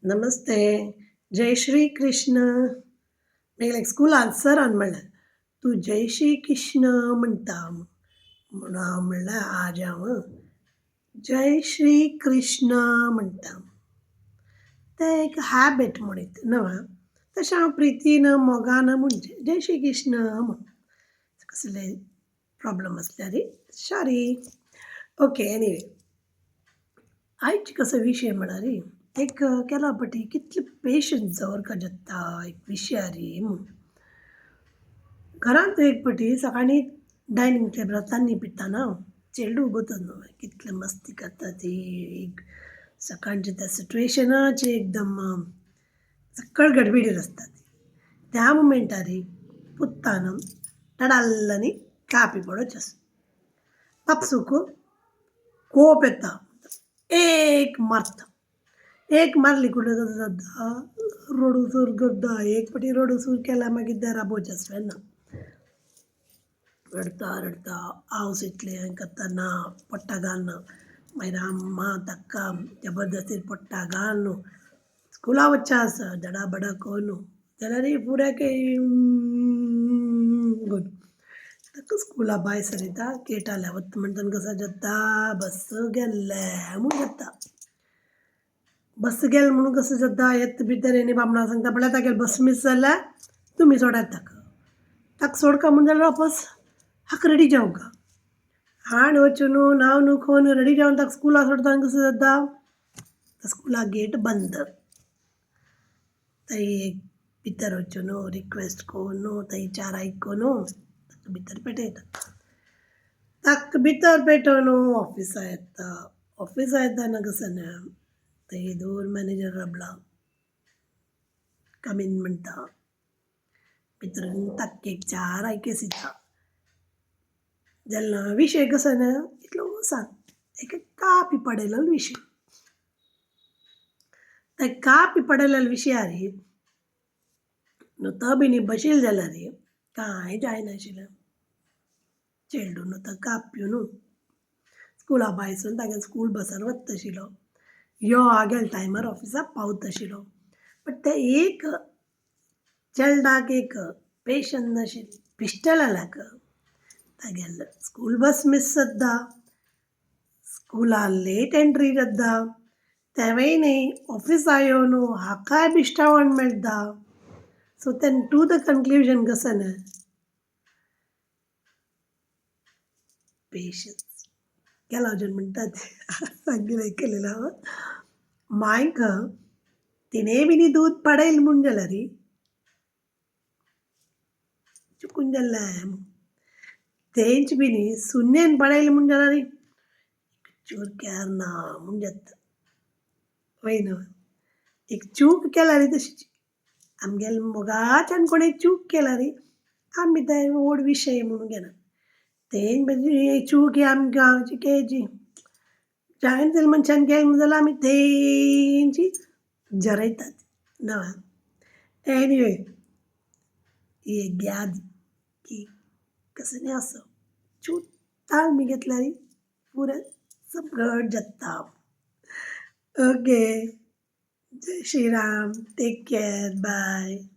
नमस्ते. जय श्री कृष्ण. मी लायक स्कुलान सरान म्हणलें, "तूं जय श्री कृष्ण म्हणटा." म्हणून हांव म्हणलें, "आज हांव जय श्री कृष्ण म्हणटा." तें एक हॅबिट म्हणीत न्हय. तशें हांव प्रितीन मोगान म्हणचें जय श्री कृष्ण म्हूण. कसले प्रॉब्लम आसल्यार सॉरी. Okay anyway. आयज कसो विशय म्हणल्यार एक केला पटी कितले पेशन्स दवरका जत्ता एक विशय रे म्हूण. घरांत एक पटी सकाळीं डायनिंग टेबलार तान्नी पिताना चेडूं उगोतत न्हय कितले मस्ती करता ती. एक सकाळचे त्या सिट्युएशनाचे एकदम सक्कळ गडबडीर आसता ती. त्या मोमेंटार पुत्तान टडाल्ल कापी पडोवचें. आपसूक कोप येता. एक मारता. एक मारली कुठे कसो जाता रडूसर करता. एक फावटी रडूसर केल्यार मागीर ते राबोवचें ना. रडता रडता आवस इतलें हें करतना पट्टा घालना. मागीर अम्मा ताका जबरदस्तीन पट्टा घालून स्कुला वच्चें आसा धडाबडा करून जाल्यार फुडें करून ताका स्कुला भायर सरिता गेटाल्या वता म्हणटना कसो जाता बस गेल्ले म्हूण जाता. बस गेल म्हणून कसो जाता येता भितर येनी बामणां सांगता पळय तागेली बस मिस जाल्यार तुमी सोडात ताका. ताका सोडका म्हूण जाल्यार वापस हाका रेडी जावंका. हांण वचून नांव न्हू खोन रेडी जावन ताका स्कुला सोडतना कसो जाता स्कुला गेट बंद. थंय भितर वचून रिक्वेस्ट करून थंयच्यान आयकून ताका भितर पेटयता. ताका भितर पेटोवन ऑफिसा येता. ऑफिसा येताना कसो थंय दोर मॅनेजर राबला. कम इन म्हणटा. भितर ताका एक चार आयकेस दिता. जेन्ना विशय कसो इतलो सांग एक कापी पडयलो विशय. त्या कापी पडयलेल्या विशयार न्हू तो बी बशील जाल्यार कांय जायनाशिल्लें. चेडूं न्हू तो काप्यो न्हू. स्कुला भायरसून तागेले स्कूल बसान वता आशिल्लो. यो आगेल टायमार ऑफिसाक पावता आशिल्लो. बट ते एक चेडवाक एक पेशन्स नाशिल्ली. पिश्टल जाल्याक तागेले स्कूल बस मिस जाता. स्कुला लेट एंट्री जाता. तेवेय न्ही ऑफिसा येवन हाकाय बिश्टावण मेळटा. सो तेन टू द कन्क्लुजन कसो पेशन्स. गेला वचून म्हणटात सांगीन आयकलेलें हांव. मांयक तिणेंय बी दूद पडयलें म्हूण जाल्यार चुकून जाल्लें तेंच बी सुन्नेन पडयलें म्हूण जाल्यार चूर कॅर ना म्हूण जाता. वय न्हू. एक चूक केल्यार तशीच आमगेले मोगाच्यान कोण एक चूक केल्यार आमी तें व्हड विशय म्हणून घेना. तेंच म्हणजे चूक ही आमी गांवची केजी जायत जाल्या मनशान केलें जाल्यार आमी तेंची जरयतात न्हय. एनीवे ही एक याद की कसो न्ही असो चूक ताळमी घेतल्यार पुरें सगळं जाता. ओके. जय श्रीराम. Take care. बाय.